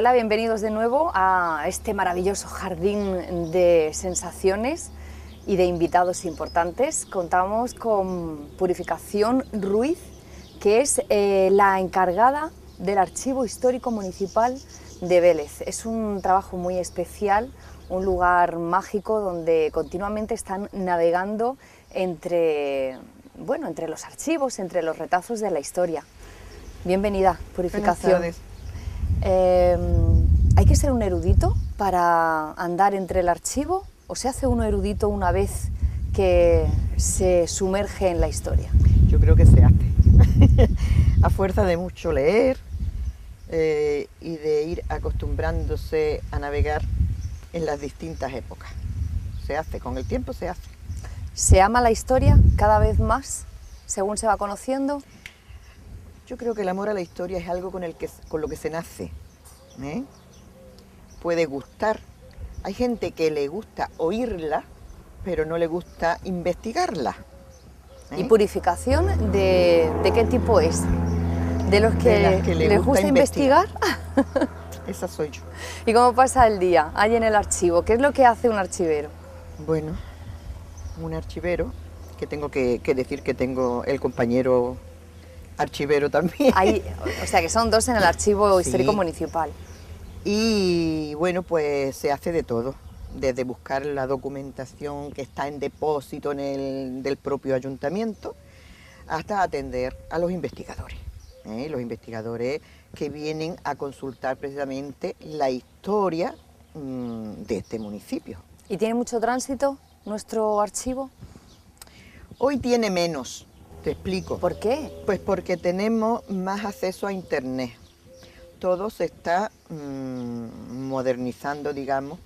Hola, bienvenidos de nuevo a este maravilloso jardín de sensaciones y de invitados importantes. Contamos con Purificación Ruiz, que es la encargada del Archivo Histórico Municipal de Vélez. Es un trabajo muy especial, un lugar mágico donde continuamente están navegando entre los archivos, entre los retazos de la historia. Bienvenida, Purificación. Buenas tardes. ¿Hay que ser un erudito para andar entre el archivo o se hace uno erudito una vez que se sumerge en la historia? Yo creo que se hace, a fuerza de mucho leer y de ir acostumbrándose a navegar en las distintas épocas. Se hace, con el tiempo se hace. ¿Se ama la historia cada vez más según se va conociendo? Yo creo que el amor a la historia es algo con lo que se nace, ¿eh? Puede gustar. Hay gente que le gusta oírla, pero no le gusta investigarla. ¿Y Purificación de qué tipo es? ¿De los que les gusta investigar? Esa soy yo. ¿Y cómo pasa el día ahí en el archivo? ¿Qué es lo que hace un archivero? Bueno, un archivero, que tengo que decir que tengo el compañero archivero también. O sea que son dos en el Archivo Histórico Municipal. Y bueno, pues se hace de todo, desde buscar la documentación que está en depósito del propio ayuntamiento, hasta atender a los investigadores. Los investigadores que vienen a consultar precisamente la historia de este municipio. ¿Y tiene mucho tránsito nuestro archivo? Hoy tiene menos. Te explico. ¿Por qué? Pues porque tenemos más acceso a internet. Todo se está modernizando, digamos,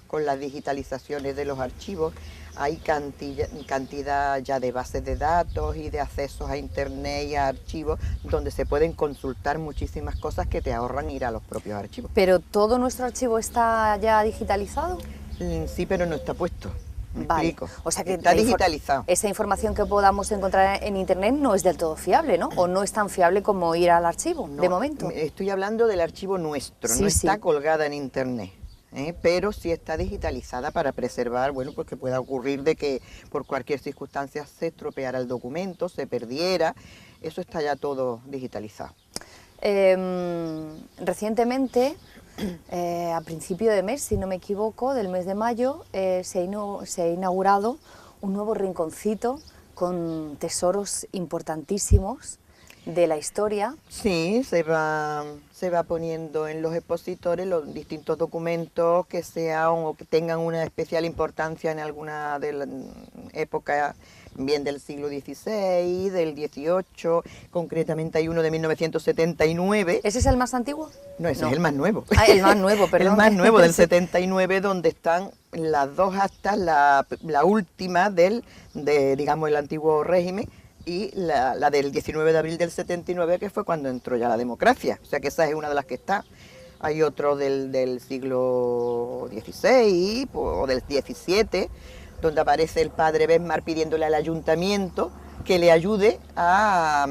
con las digitalizaciones de los archivos. Hay cantidad ya de bases de datos y de accesos a internet y a archivos donde se pueden consultar muchísimas cosas que te ahorran ir a los propios archivos. ¿Pero todo nuestro archivo está ya digitalizado? Sí, pero no está puesto. Vale. O sea que está digitalizado. Esa información que podamos encontrar en internet no es del todo fiable, ¿no? O no es tan fiable como ir al archivo, no, de momento. Estoy hablando del archivo nuestro, sí, no está colgada en internet, pero sí está digitalizada para preservar, bueno, pues que pueda ocurrir de que por cualquier circunstancia se estropeara el documento, se perdiera, eso está ya todo digitalizado. Recientemente, a principio de mes, si no me equivoco, del mes de mayo, se ha inaugurado un nuevo rinconcito con tesoros importantísimos de la historia. Sí, se va poniendo en los expositores los distintos documentos que sean o que tengan una especial importancia en alguna de las épocas, bien del siglo XVI, del XVIII, concretamente hay uno de 1979. ¿Ese es el más antiguo? No, ese es el más nuevo. Ah, el más nuevo, perdón. El más nuevo, del 79, donde están las dos actas, la última digamos, el antiguo régimen, y la del 19 de abril del 79, que fue cuando entró ya la democracia. O sea que esa es una de las que está. Hay otro del siglo XVI o del XVII, donde aparece el padre Besmar pidiéndole al ayuntamiento que le ayude a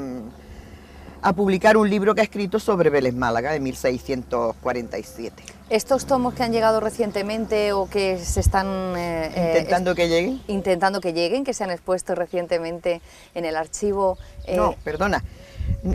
publicar un libro que ha escrito sobre Vélez Málaga de 1647. ¿Estos tomos que han llegado recientemente o que se están intentando que lleguen? Intentando que lleguen, que se han expuesto recientemente en el archivo. No, perdona.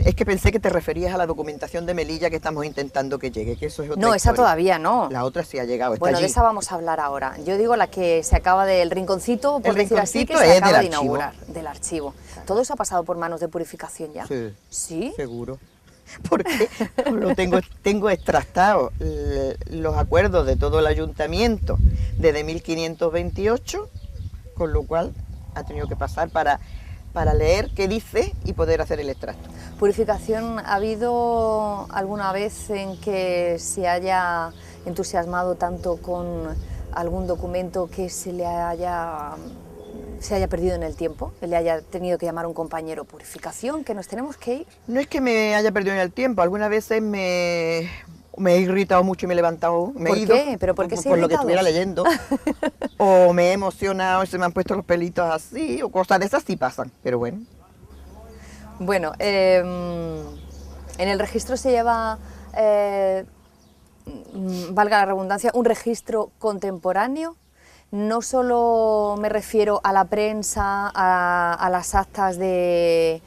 Es que pensé que te referías a la documentación de Melilla que estamos intentando que llegue, que eso es otra No, esa historia. todavía no. La otra sí ha llegado, está bueno, allí. De esa vamos a hablar ahora. Yo digo la que se acaba del rinconcito, por decir así, que se acaba de inaugurar, del archivo. Claro. ¿Todo eso ha pasado por manos de Purificación ya? Sí. ¿Sí? Seguro. Porque tengo extractados los acuerdos de todo el ayuntamiento desde 1528, con lo cual ha tenido que pasar para leer qué dice y poder hacer el extracto. Purificación, ¿ha habido alguna vez en que se haya entusiasmado tanto con algún documento que se haya perdido en el tiempo, que le haya tenido que llamar a un compañero? Purificación, que nos tenemos que ir? No es que me haya perdido en el tiempo, algunas veces me he irritado mucho y me he levantado, ¿Por qué? ¿Pero por qué se ha irritado? Por lo que estuviera leyendo, o me he emocionado y se me han puesto los pelitos así, o cosas de esas sí pasan, pero bueno. Bueno, en el registro se lleva valga la redundancia, un registro contemporáneo. No solo me refiero a la prensa, a las actas de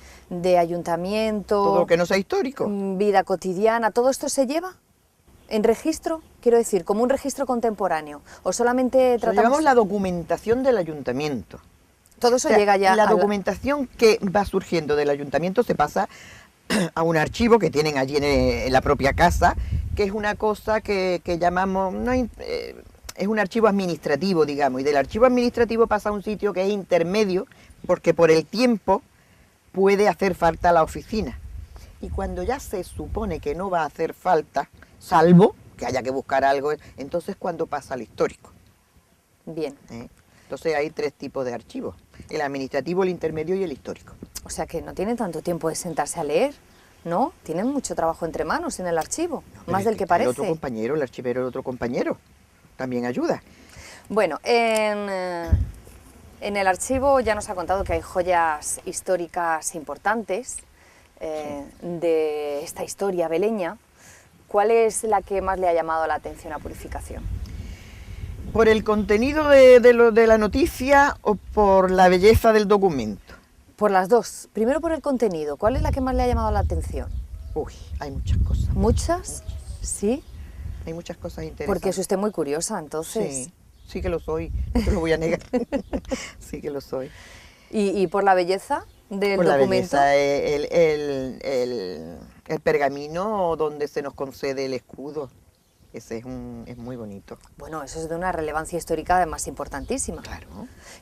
ayuntamiento, Todo lo que no sea histórico. vida cotidiana, ¿todo esto se lleva en registro? Quiero decir, como un registro contemporáneo, o solamente Nosotros tratamos... llevamos la documentación del ayuntamiento. Todo eso O sea, llega ya la a documentación que va surgiendo del ayuntamiento se pasa a un archivo que tienen allí en la propia casa, que es una cosa que llamamos, es un archivo administrativo, digamos, y del archivo administrativo pasa a un sitio que es intermedio, porque por el tiempo puede hacer falta la oficina. Y cuando ya se supone que no va a hacer falta, salvo que haya que buscar algo, entonces cuando pasa al histórico. Bien. Entonces hay 3 tipos de archivos, el administrativo, el intermedio y el histórico. O sea que no tienen tanto tiempo de sentarse a leer, ¿no? Tienen mucho trabajo entre manos en el archivo, más del que parece. El otro compañero, el archivero, el otro compañero, también ayuda. Bueno, en el archivo ya nos ha contado que hay joyas históricas importantes de esta historia beleña. ¿Cuál es la que más le ha llamado la atención a Purificación? ¿Por el contenido de la noticia o por la belleza del documento? Por las dos. Primero por el contenido. ¿Cuál es la que más le ha llamado la atención? Uy, hay muchas cosas. ¿Muchas? ¿Sí? Hay muchas cosas interesantes. Porque es usted muy curiosa, entonces. Sí, sí que lo soy, no te lo voy a negar. Sí que lo soy. ¿Y por la belleza del Por la documento? belleza, el pergamino donde se nos concede el escudo. Ese es muy bonito. Bueno, eso es de una relevancia histórica además importantísima. Claro.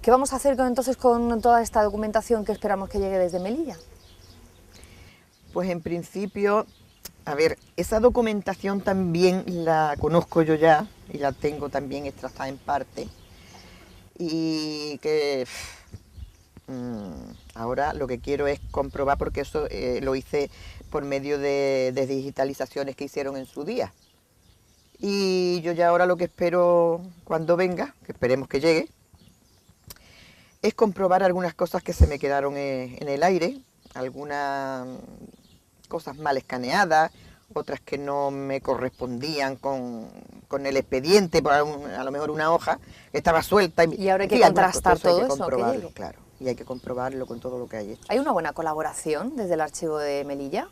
¿Qué vamos a hacer entonces con toda esta documentación que esperamos que llegue desde Melilla? Pues en principio, a ver, esa documentación también la conozco yo ya y la tengo también extractada en parte. Y que ahora lo que quiero es comprobar, porque eso lo hice por medio de digitalizaciones que hicieron en su día. Y yo ya ahora lo que espero cuando venga, que esperemos que llegue, es comprobar algunas cosas que se me quedaron en el aire, algunas cosas mal escaneadas, otras que no me correspondían con el expediente, por a lo mejor una hoja que estaba suelta. Y ahora hay que contrastar todo eso, comprobarlo, claro, y hay que comprobarlo con todo lo que hay hecho. ¿Hay una buena colaboración desde el archivo de Melilla?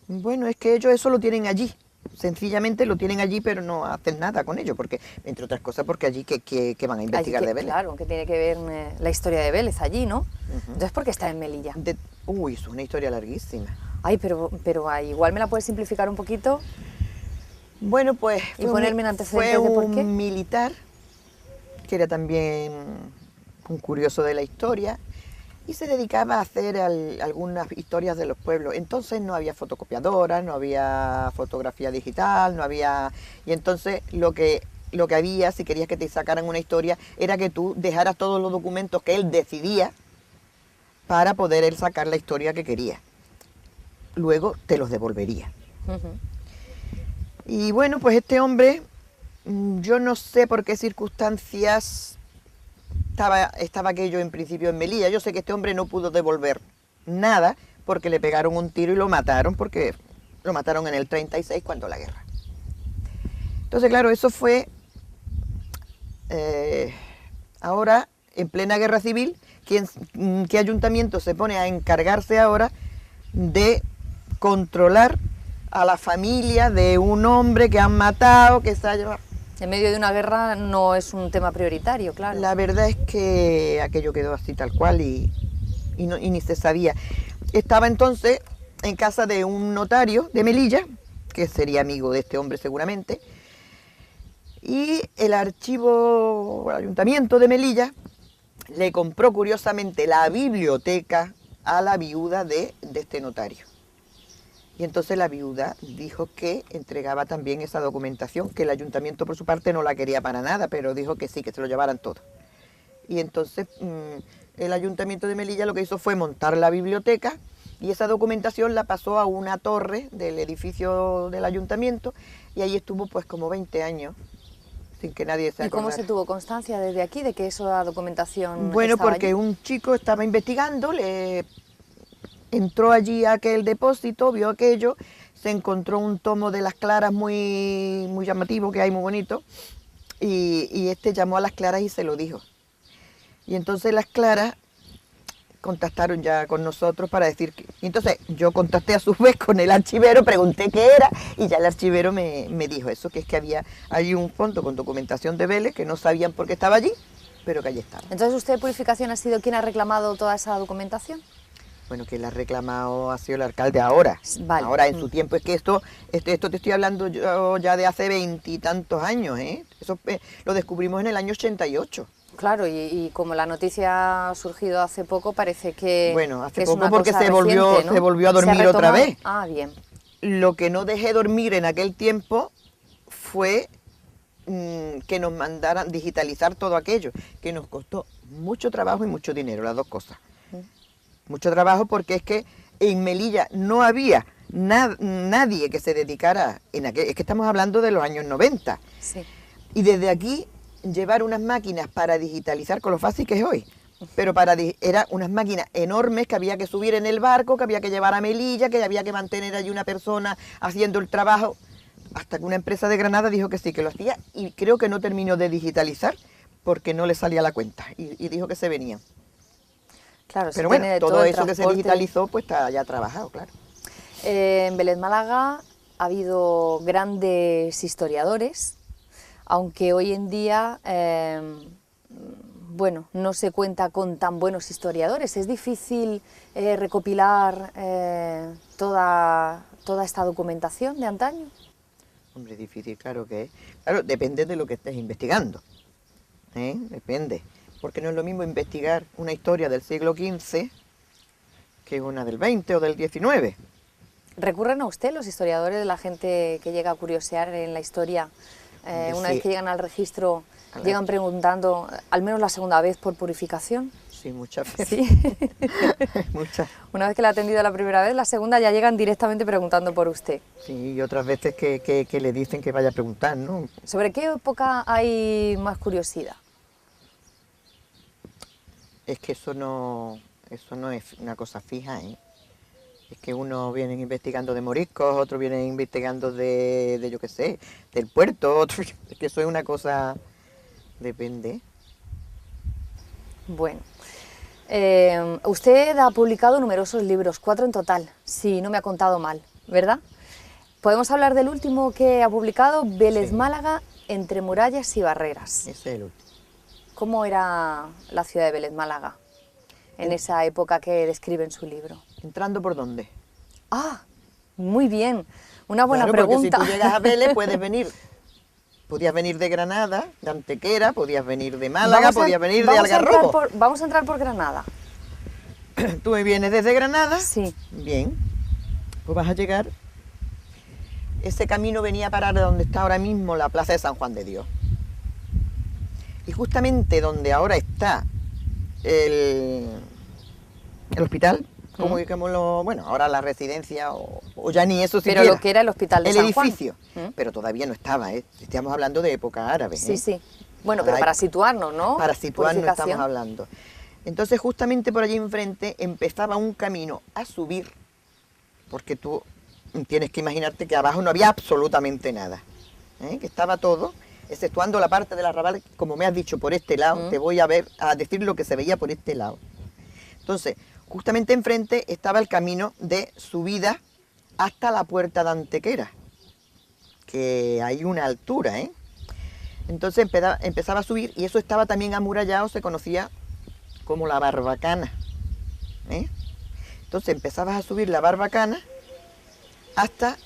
Bueno, es que ellos eso lo tienen allí. Sencillamente lo tienen allí, pero no hacen nada con ello, porque, entre otras cosas, porque allí que van a investigar de Vélez. Claro, que tiene que ver la historia de Vélez allí, ¿no? Entonces, ¿por qué está en Melilla? Uy, es una historia larguísima. Ay, pero igual me la puedes simplificar un poquito. Bueno, pues y ponerme en antecedentes de por qué. Fue un militar, que era también un curioso de la historia, y se dedicaba a hacer algunas historias de los pueblos. Entonces no había fotocopiadoras, no había fotografía digital, no había... Y entonces lo que había, si querías que te sacaran una historia, era que tú dejaras todos los documentos que él decidía para poder él sacar la historia que quería. Luego te los devolvería. Y bueno, pues este hombre, yo no sé por qué circunstancias estaba aquello en principio en Melilla. Yo sé que este hombre no pudo devolver nada porque le pegaron un tiro y lo mataron, porque lo mataron en el 36 cuando la guerra. Entonces, claro, eso fue ahora, en plena guerra civil, ¿qué ayuntamiento se pone a encargarse ahora de controlar a la familia de un hombre que han matado, que se ha llevado? En medio de una guerra no es un tema prioritario, claro. La verdad es que aquello quedó así tal cual y ni se sabía. Estaba entonces en casa de un notario de Melilla, que sería amigo de este hombre seguramente, y el ayuntamiento de Melilla le compró curiosamente la biblioteca a la viuda de este notario. Y entonces la viuda dijo que entregaba también esa documentación, que el ayuntamiento por su parte no la quería para nada, pero dijo que sí, que se lo llevaran todo. Y entonces el ayuntamiento de Melilla lo que hizo fue montar la biblioteca y esa documentación la pasó a una torre del edificio del ayuntamiento y ahí estuvo pues como 20 años sin que nadie se acordara. ¿Y cómo se tuvo constancia desde aquí de que esa documentación Bueno, estaba porque allí? un chico estaba investigando, entró allí a aquel depósito, vio aquello, se encontró un tomo de las claras muy llamativo, que hay muy bonito, y este llamó a las claras y se lo dijo. Y entonces las claras contactaron ya con nosotros para decir que... Y entonces yo contacté a su vez con el archivero, pregunté qué era, y ya el archivero me dijo eso, que es que había allí un fondo con documentación de Vélez, que no sabían por qué estaba allí, pero que allí estaba. Entonces, ¿usted de Purificación ha sido quien ha reclamado toda esa documentación? Bueno, que la ha reclamado ha sido el alcalde ahora. Vale. Ahora en su tiempo, es que esto te estoy hablando yo ya de hace 20 y tantos años, ¿eh? Eso lo descubrimos en el año 88. Claro, y como la noticia ha surgido hace poco, parece que... Bueno, hace que es poco una porque cosa se reciente, volvió a ¿no? ¿Se ha dormir otra retomado? vez. Ah, bien. Lo que no dejé dormir en aquel tiempo fue que nos mandaran digitalizar todo aquello, que nos costó mucho trabajo y mucho dinero, las dos cosas. Mucho trabajo porque es que en Melilla no había nadie que se dedicara, es que estamos hablando de los años 90. Sí. Y desde aquí llevar unas máquinas para digitalizar con lo fácil que es hoy. Pero eran unas máquinas enormes que había que subir en el barco, que había que llevar a Melilla, que había que mantener allí una persona haciendo el trabajo, hasta que una empresa de Granada dijo que sí, que lo hacía, y creo que no terminó de digitalizar porque no le salía la cuenta, y dijo que se venían. Claro, pero se bueno, tiene de todo el eso que se transporte. digitalizó, pues está ya trabajado, claro. En Vélez Málaga ha habido grandes historiadores, aunque hoy en día, bueno, no se cuenta con tan buenos historiadores. Es difícil recopilar toda esta documentación de antaño. Hombre, difícil, claro que es. Claro, depende de lo que estés investigando. Depende. Porque no es lo mismo investigar una historia del siglo XV que una del XX o del XIX. ¿Recurren a usted los historiadores, la gente que llega a curiosear en la historia? Una Sí. vez que llegan al registro, llegan preguntando, al menos la segunda vez, por purificación. Sí, muchas veces. Sí. Muchas. Una vez que la ha atendido la primera vez, la segunda ya llegan directamente preguntando por usted. Sí, y otras veces que le dicen que vaya a preguntar, ¿no? ¿Sobre qué época hay más curiosidad? Es que eso no es una cosa fija, ¿eh? Es que unos vienen investigando de moriscos, otros vienen investigando de yo qué sé, del puerto, otros... Es que eso es una cosa... Depende. Bueno, usted ha publicado numerosos libros, 4 en total, si no me ha contado mal, ¿verdad? Podemos hablar del último que ha publicado, Vélez Sí. Málaga, entre murallas y barreras. Ese es el último. ¿Cómo era la ciudad de Vélez Málaga en esa época que describe en su libro? ¿Entrando por dónde? Ah, muy bien, una buena Claro, pregunta. porque si tú llegas a Vélez podías venir de Granada, de Antequera, podías venir de Málaga, podías venir de Algarrobo. Vamos a entrar por Granada. Tú me vienes desde Granada, Sí. bien, pues vas a llegar. Ese camino venía a parar de donde está ahora mismo la Plaza de San Juan de Dios. Y justamente donde ahora está el hospital, bueno, ahora la residencia, o ya ni eso siquiera. Pero lo que era el hospital de el San Juan. edificio, pero todavía no estaba, estamos hablando de época árabe. Sí, ¿eh? sí. Bueno, pero para situarnos, ¿no? Para situarnos Purificación. estamos hablando. Entonces justamente por allí enfrente empezaba un camino a subir, porque tú tienes que imaginarte que abajo no había absolutamente nada, que estaba todo, exceptuando la parte del arrabal, como me has dicho, por este lado, te voy a decir lo que se veía por este lado. Entonces, justamente enfrente estaba el camino de subida hasta la puerta de Antequera, que hay una altura, Entonces empezaba a subir y eso estaba también amurallado, se conocía como la Barbacana, Entonces empezabas a subir la Barbacana hasta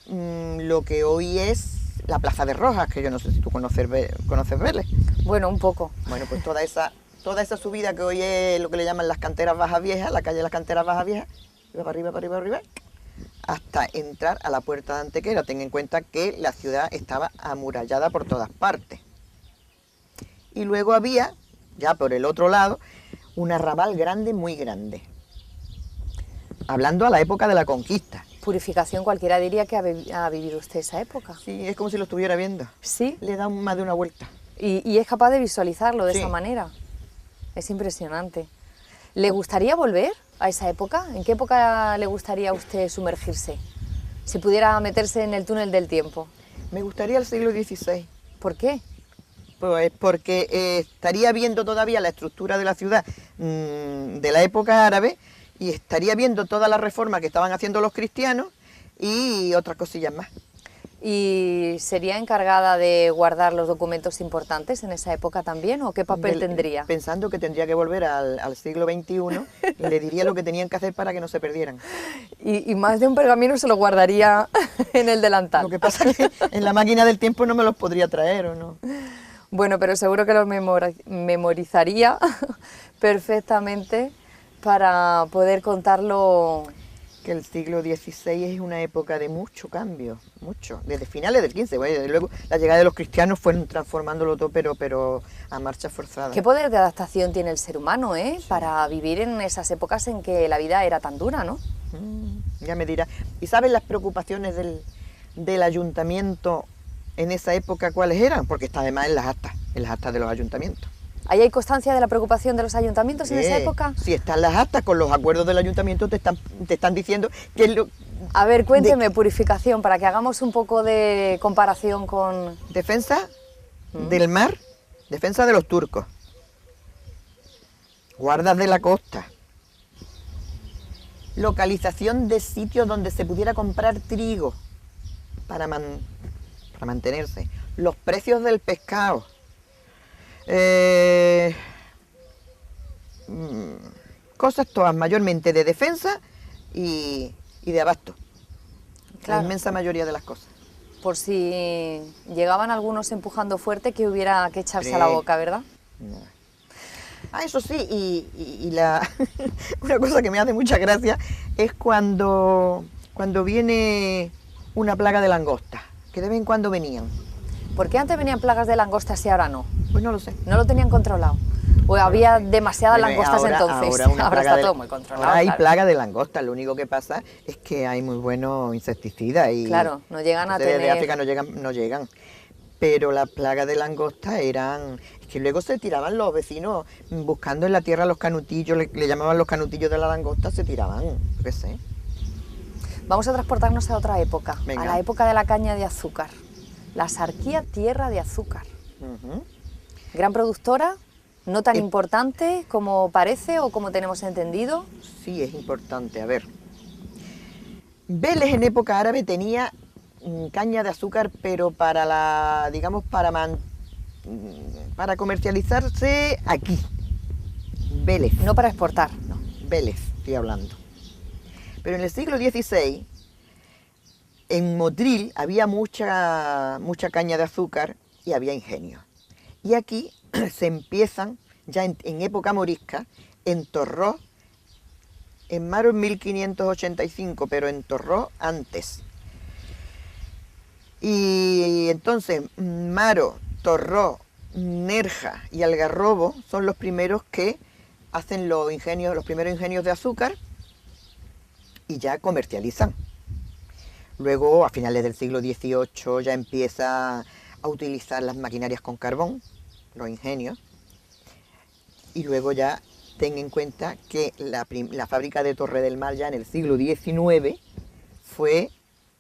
lo que hoy es la Plaza de Rojas, que yo no sé si tú conoces Vélez. Bueno, un poco. Bueno, pues toda esa subida que hoy es lo que le llaman las canteras bajas viejas, la calle de las canteras bajas viejas, iba para arriba, para arriba, para arriba, hasta entrar a la puerta de Antequera. Ten en cuenta que la ciudad estaba amurallada por todas partes. Y luego había, ya por el otro lado, un arrabal grande, muy grande. Hablando a la época de la conquista. Purificación, cualquiera diría que ha vivido usted esa época. Sí, es como si lo estuviera viendo. Sí. Le da más de una vuelta. Y es capaz de visualizarlo de Sí. esa manera. Es impresionante. ¿Le gustaría volver a esa época? ¿En qué época le gustaría a usted sumergirse? si pudiera meterse en el túnel del tiempo? Me gustaría el siglo XVI. ¿Por qué? Pues porque estaría viendo todavía la estructura de la ciudad de la época árabe y estaría viendo todas las reformas que estaban haciendo los cristianos y otras cosillas más. ¿Y sería encargada de guardar los documentos importantes en esa época también o qué papel tendría? Pensando que tendría que volver al siglo XXI, le diría lo que tenían que hacer para que no se perdieran. Y más de un pergamino se lo guardaría en el delantal. Lo que pasa es que en la máquina del tiempo no me los podría traer, ¿o no? Bueno, pero seguro que los memorizaría perfectamente para poder contarlo. Que el siglo XVI es una época de mucho cambio, mucho, desde finales del XV, bueno, desde luego la llegada de los cristianos fueron transformándolo todo, pero a marcha forzada. ¿Qué poder de adaptación tiene el ser humano, sí, para vivir en esas épocas en que la vida era tan dura, ¿no? Ya me dirás. ¿Y sabes las preocupaciones del ayuntamiento en esa época cuáles eran? Porque está además en las actas de los ayuntamientos. ¿Ahí hay constancia de la preocupación de los ayuntamientos en esa época? Sí, están las actas con los acuerdos del ayuntamiento, te están diciendo que A ver, cuénteme, purificación, para que hagamos un poco de comparación con... Defensa del mar, defensa de los turcos, guardas de la costa, localización de sitios donde se pudiera comprar trigo para mantenerse, los precios del pescado, cosas todas mayormente de defensa y de abasto, claro. La inmensa mayoría de las cosas. Por si llegaban algunos empujando fuerte, que hubiera que echarse a la boca, ¿verdad? No. Eso sí, y una cosa que me hace mucha gracia es cuando viene una plaga de langostas, que de vez en cuando venían. ¿Por qué antes venían plagas de langostas y ahora no? Pues no lo sé. ¿No lo tenían controlado? ¿O había demasiadas langostas entonces? Ahora está todo muy controlado. Ahora hay plaga de langostas, lo único que pasa es que hay muy buenos insecticidas. Y claro, no llegan a tener... Desde África no llegan. Pero las plagas de langostas eran... Es que luego se tiraban los vecinos buscando en la tierra los canutillos, le llamaban los canutillos de la langosta, se tiraban, yo qué sé. Vamos a transportarnos a otra época, Venga. A la época de la caña de azúcar. La Sarquía, tierra de azúcar. Gran productora, no tan importante como parece o como tenemos entendido. Sí, es importante. A ver, Vélez en época árabe tenía caña de azúcar, pero para para comercializarse aquí. Vélez. No para exportar, no. Vélez, estoy hablando. Pero en el siglo XVI, en Motril había mucha caña de azúcar y había ingenios. Y aquí se empiezan, ya en época morisca, en Torró, en Maro en 1585, pero en Torró antes. Y entonces Maro, Torró, Nerja y Algarrobo son los primeros que hacen los primeros ingenios de azúcar y ya comercializan. Luego, a finales del siglo XVIII, ya empieza a utilizar las maquinarias con carbón, los ingenios, y luego ya ten en cuenta que la fábrica de Torre del Mar ya en el siglo XIX fue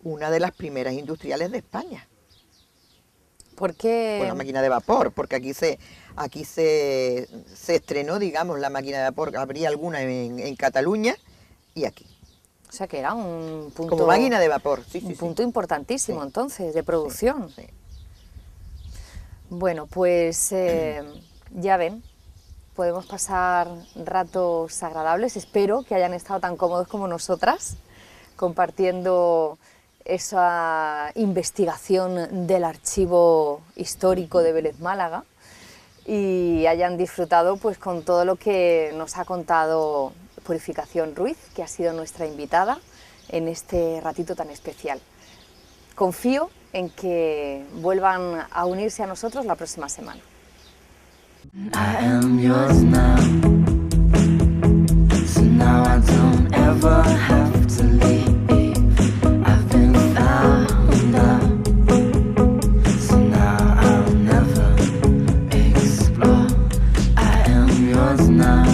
una de las primeras industriales de España. ¿Por qué? Con la máquina de vapor, porque aquí se estrenó, digamos, la máquina de vapor. Habría alguna en Cataluña y aquí. O sea que era un punto... Como máquina de vapor, sí. Un punto importantísimo, sí. Entonces, de producción. Sí. Bueno, pues ya ven, podemos pasar ratos agradables. Espero que hayan estado tan cómodos como nosotras, compartiendo esa investigación del archivo histórico de Vélez Málaga y hayan disfrutado pues con todo lo que nos ha contado Purificación Ruiz, que ha sido nuestra invitada en este ratito tan especial. Confío en que vuelvan a unirse a nosotros la próxima semana. I am yours now. So now I don't ever have to leave. I've been found out. So now I'll never explore. I am yours now.